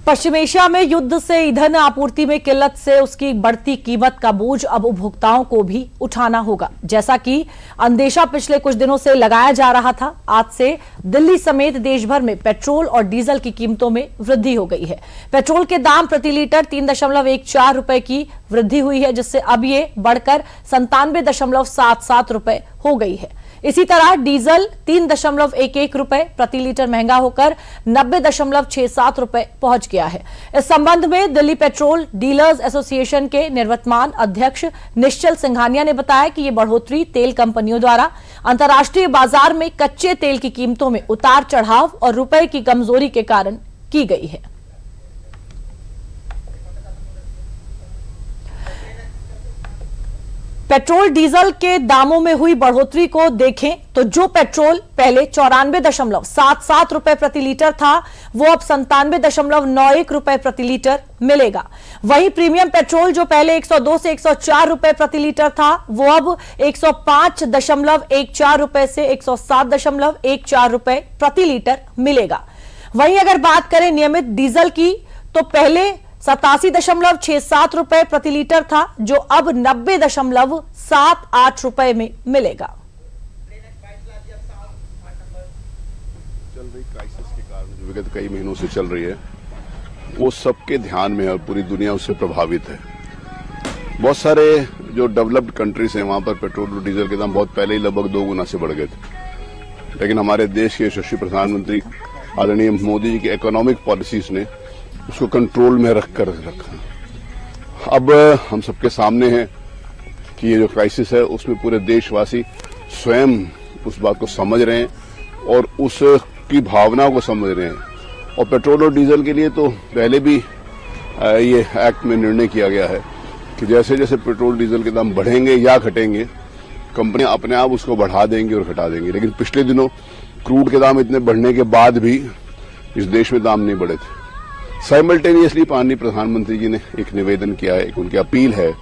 पश्चिम Asia में युद्ध से ईंधन आपूर्ति में किल्लत से उसकी बढ़ती कीमत का बोझ अब उपभोक्ताओं को भी उठाना होगा। जैसा कि अंदेशा पिछले कुछ दिनों से लगाया जा रहा था, आज से दिल्ली समेत देश भर में पेट्रोल और डीजल की कीमतों में वृद्धि हो गई है। पेट्रोल के दाम प्रति लीटर 3.14 रुपए की वृद्धि हुई है, जिससे अब ये बढ़कर 97.77 रुपए हो गई है। इसी तरह डीजल 3.11 रुपए प्रति लीटर महंगा होकर 90.67 रुपए पहुंच गया है। इस संबंध में दिल्ली पेट्रोल डीलर्स एसोसिएशन के निवर्तमान अध्यक्ष निश्चल सिंघानिया ने बताया कि ये बढ़ोतरी तेल कंपनियों द्वारा अंतर्राष्ट्रीय बाजार में कच्चे तेल की कीमतों में उतार चढ़ाव और रुपए की कमजोरी के कारण की गई है। पेट्रोल डीजल के दामों में हुई बढ़ोतरी को देखें तो जो पेट्रोल पहले 94.77 रुपए प्रति लीटर था, वो अब 97.91 रुपए प्रति लीटर मिलेगा। वहीं प्रीमियम पेट्रोल जो पहले 102 से 104 रुपए प्रति लीटर था, वो अब 105.14 रुपए से 107.14 रुपए प्रति लीटर मिलेगा। वहीं अगर बात करें नियमित डीजल की, तो पहले 87.67 रुपए प्रति लीटर था, जो अब 90.78 रुपए में मिलेगा। चल रही क्राइसिस के कारण जो विगत कई महीनों से चल रही है, वो सबके ध्यान में है और पूरी दुनिया उससे प्रभावित है। बहुत सारे जो डेवलप्ड कंट्रीज हैं, वहां पर पेट्रोल और डीजल के दाम बहुत पहले ही लगभग 2 गुना से बढ़ गए थे, लेकिन हमारे देश के यशस्वी प्रधानमंत्री आदरणीय मोदी जी की इकोनॉमिक पॉलिसीज ने उसको कंट्रोल में रखा। अब हम सबके सामने है कि ये जो क्राइसिस है, उसमें पूरे देशवासी स्वयं उस बात को समझ रहे हैं और उसकी भावना को समझ रहे हैं। और पेट्रोल और डीजल के लिए तो पहले भी ये एक्ट में निर्णय किया गया है कि जैसे जैसे पेट्रोल डीजल के दाम बढ़ेंगे या घटेंगे, कंपनियां अपने आप उसको बढ़ा देंगी और घटा देंगी। लेकिन पिछले दिनों क्रूड के दाम इतने बढ़ने के बाद भी इस देश में दाम नहीं बढ़े थे। साइमल्टेनियसली माननीय प्रधानमंत्री जी ने एक निवेदन किया है, एक उनकी अपील है।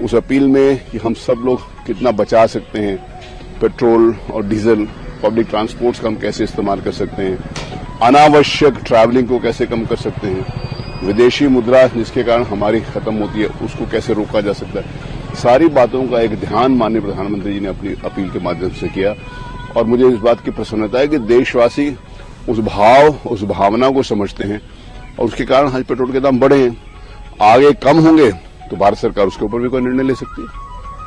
उस अपील में कि हम सब लोग कितना बचा सकते हैं, पेट्रोल और डीजल, पब्लिक ट्रांसपोर्ट्स का हम कैसे इस्तेमाल कर सकते हैं, अनावश्यक ट्रैवलिंग को कैसे कम कर सकते हैं, विदेशी मुद्रा जिसके कारण हमारी खत्म होती है उसको कैसे रोका जा सकता है। सारी बातों का एक ध्यान माननीय प्रधानमंत्री जी ने अपनी अपील के माध्यम से किया और मुझे इस बात की प्रसन्नता है कि देशवासी उस भावना को समझते हैं और उसके कारण आज पेट्रोल के दाम बढ़े हैं। आगे कम होंगे तो भारत सरकार उसके ऊपर भी कोई निर्णय ले सकती है।